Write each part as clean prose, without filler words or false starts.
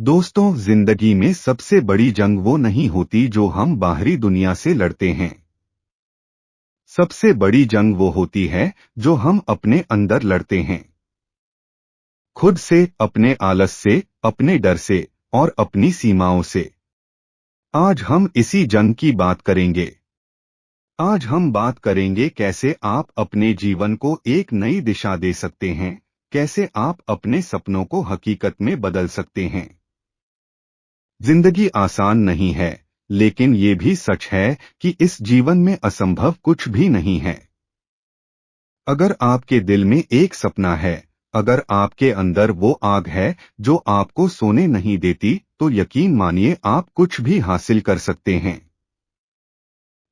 दोस्तों, जिंदगी में सबसे बड़ी जंग वो नहीं होती जो हम बाहरी दुनिया से लड़ते हैं। सबसे बड़ी जंग वो होती है जो हम अपने अंदर लड़ते हैं। खुद से, अपने आलस से, अपने डर से और अपनी सीमाओं से। आज हम इसी जंग की बात करेंगे। आज हम बात करेंगे कैसे आप अपने जीवन को एक नई दिशा दे सकते हैं, कैसे आप अपने सपनों को हकीकत में बदल सकते हैं। जिंदगी आसान नहीं है, लेकिन ये भी सच है कि इस जीवन में असंभव कुछ भी नहीं है। अगर आपके दिल में एक सपना है, अगर आपके अंदर वो आग है जो आपको सोने नहीं देती, तो यकीन मानिए आप कुछ भी हासिल कर सकते हैं।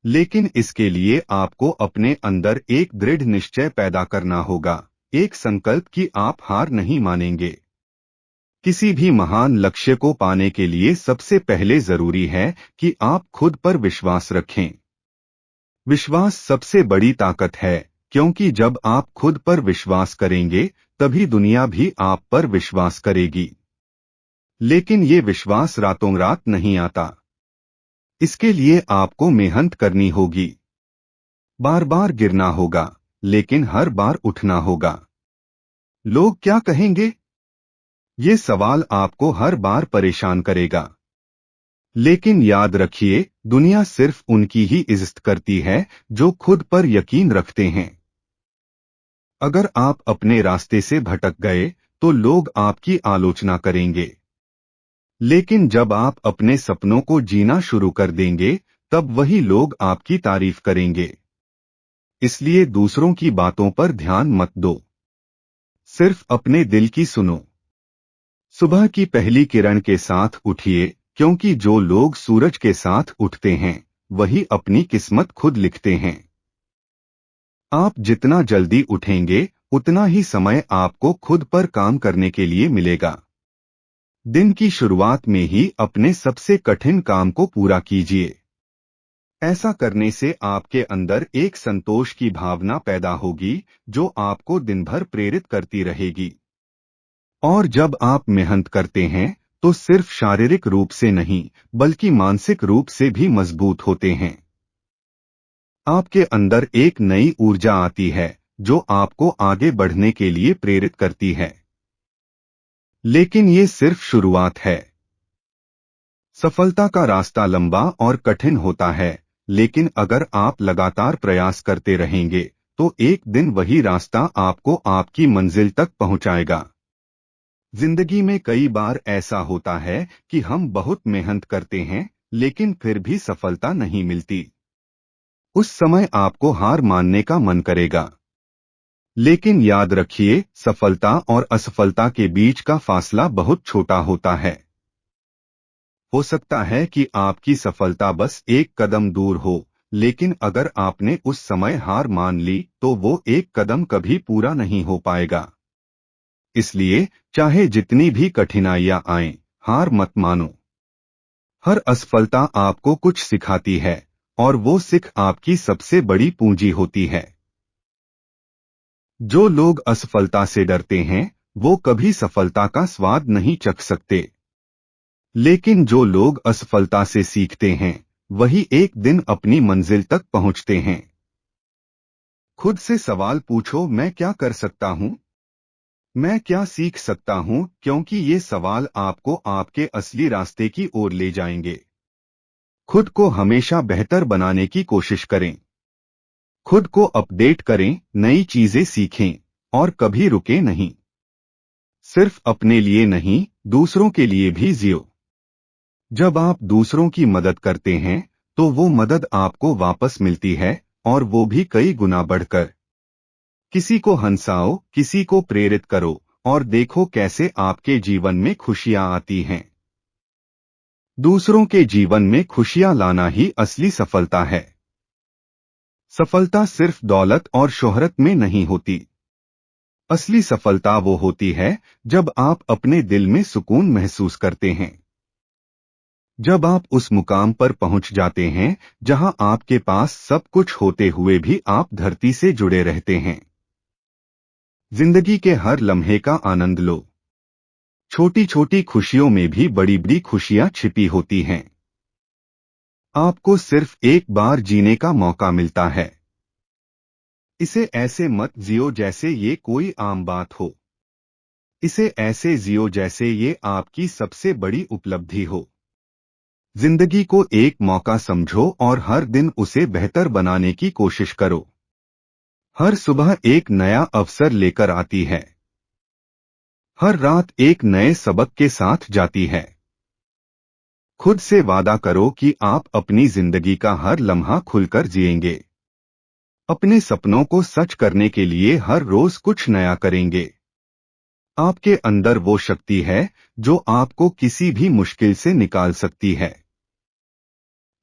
लेकिन इसके लिए आपको अपने अंदर एक दृढ़ निश्चय पैदा करना होगा, एक संकल्प कि आप हार नहीं मानेंगे। किसी भी महान लक्ष्य को पाने के लिए सबसे पहले जरूरी है कि आप खुद पर विश्वास रखें। विश्वास सबसे बड़ी ताकत है, क्योंकि जब आप खुद पर विश्वास करेंगे तभी दुनिया भी आप पर विश्वास करेगी। लेकिन ये विश्वास रातों रात नहीं आता। इसके लिए आपको मेहनत करनी होगी। बार बार गिरना होगा, लेकिन हर बार उठना होगा। लोग क्या कहेंगे? ये सवाल आपको हर बार परेशान करेगा। लेकिन याद रखिए, दुनिया सिर्फ उनकी ही इज्जत करती है जो खुद पर यकीन रखते हैं। अगर आप अपने रास्ते से भटक गए तो लोग आपकी आलोचना करेंगे। लेकिन जब आप अपने सपनों को जीना शुरू कर देंगे, तब वही लोग आपकी तारीफ करेंगे। इसलिए दूसरों की बातों पर ध्यान मत दो। सिर्फ अपने दिल की सुनो। सुबह की पहली किरण के साथ उठिए, क्योंकि जो लोग सूरज के साथ उठते हैं वही अपनी किस्मत खुद लिखते हैं। आप जितना जल्दी उठेंगे उतना ही समय आपको खुद पर काम करने के लिए मिलेगा। दिन की शुरुआत में ही अपने सबसे कठिन काम को पूरा कीजिए। ऐसा करने से आपके अंदर एक संतोष की भावना पैदा होगी जो आपको दिन भर प्रेरित करती रहेगी। और जब आप मेहनत करते हैं तो सिर्फ शारीरिक रूप से नहीं, बल्कि मानसिक रूप से भी मजबूत होते हैं। आपके अंदर एक नई ऊर्जा आती है जो आपको आगे बढ़ने के लिए प्रेरित करती है। लेकिन ये सिर्फ शुरुआत है। सफलता का रास्ता लंबा और कठिन होता है, लेकिन अगर आप लगातार प्रयास करते रहेंगे तो एक दिन वही रास्ता आपको आपकी मंजिल तक पहुंचाएगा। जिंदगी में कई बार ऐसा होता है कि हम बहुत मेहनत करते हैं, लेकिन फिर भी सफलता नहीं मिलती। उस समय आपको हार मानने का मन करेगा। लेकिन याद रखिए, सफलता और असफलता के बीच का फासला बहुत छोटा होता है। हो सकता है कि आपकी सफलता बस एक कदम दूर हो, लेकिन अगर आपने उस समय हार मान ली तो वो एक कदम कभी पूरा नहीं हो पाएगा। इसलिए चाहे जितनी भी कठिनाइयां आएं, हार मत मानो। हर असफलता आपको कुछ सिखाती है, और वो सिख आपकी सबसे बड़ी पूंजी होती है। जो लोग असफलता से डरते हैं वो कभी सफलता का स्वाद नहीं चख सकते। लेकिन जो लोग असफलता से सीखते हैं वही एक दिन अपनी मंजिल तक पहुंचते हैं। खुद से सवाल पूछो, मैं क्या कर सकता हूं? मैं क्या सीख सकता हूं? क्योंकि ये सवाल आपको आपके असली रास्ते की ओर ले जाएंगे। खुद को हमेशा बेहतर बनाने की कोशिश करें। खुद को अपडेट करें, नई चीजें सीखें और कभी रुके नहीं। सिर्फ अपने लिए नहीं, दूसरों के लिए भी जियो। जब आप दूसरों की मदद करते हैं तो वो मदद आपको वापस मिलती है, और वो भी कई गुना बढ़कर। किसी को हंसाओ, किसी को प्रेरित करो, और देखो कैसे आपके जीवन में खुशियां आती हैं। दूसरों के जीवन में खुशियां लाना ही असली सफलता है। सफलता सिर्फ दौलत और शोहरत में नहीं होती। असली सफलता वो होती है जब आप अपने दिल में सुकून महसूस करते हैं। जब आप उस मुकाम पर पहुंच जाते हैं जहां आपके पास सब कुछ होते हुए भी आप धरती से जुड़े रहते हैं। जिंदगी के हर लम्हे का आनंद लो। छोटी छोटी खुशियों में भी बड़ी बड़ी खुशियां छिपी होती हैं। आपको सिर्फ एक बार जीने का मौका मिलता है। इसे ऐसे मत जियो जैसे ये कोई आम बात हो। इसे ऐसे जियो जैसे ये आपकी सबसे बड़ी उपलब्धि हो। जिंदगी को एक मौका समझो और हर दिन उसे बेहतर बनाने की कोशिश करो। हर सुबह एक नया अवसर लेकर आती है। हर रात एक नए सबक के साथ जाती है। खुद से वादा करो कि आप अपनी जिंदगी का हर लम्हा खुलकर जिएंगे। अपने सपनों को सच करने के लिए हर रोज कुछ नया करेंगे। आपके अंदर वो शक्ति है जो आपको किसी भी मुश्किल से निकाल सकती है।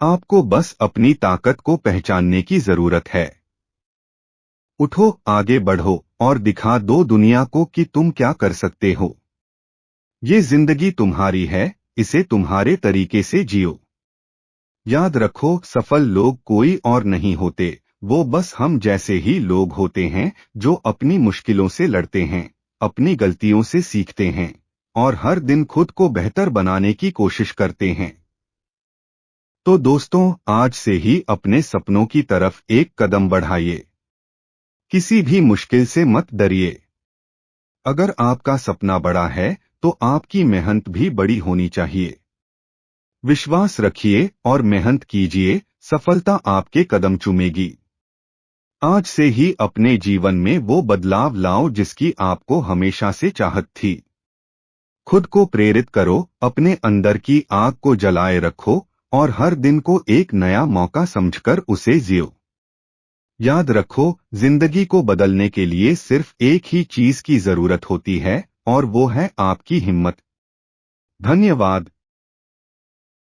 आपको बस अपनी ताकत को पहचानने की जरूरत है। उठो, आगे बढ़ो और दिखा दो दुनिया को कि तुम क्या कर सकते हो। ये जिंदगी तुम्हारी है, इसे तुम्हारे तरीके से जियो। याद रखो, सफल लोग कोई और नहीं होते, वो बस हम जैसे ही लोग होते हैं जो अपनी मुश्किलों से लड़ते हैं, अपनी गलतियों से सीखते हैं और हर दिन खुद को बेहतर बनाने की कोशिश करते हैं। तो दोस्तों, आज से ही अपने सपनों की तरफ एक कदम बढ़ाइए। किसी भी मुश्किल से मत डरिए। अगर आपका सपना बड़ा है तो आपकी मेहनत भी बड़ी होनी चाहिए। विश्वास रखिए और मेहनत कीजिए, सफलता आपके कदम चूमेगी। आज से ही अपने जीवन में वो बदलाव लाओ जिसकी आपको हमेशा से चाहत थी। खुद को प्रेरित करो, अपने अंदर की आग को जलाए रखो और हर दिन को एक नया मौका समझकर उसे जियो। याद रखो, जिंदगी को बदलने के लिए सिर्फ एक ही चीज की जरूरत होती है और वो है आपकी हिम्मत। धन्यवाद।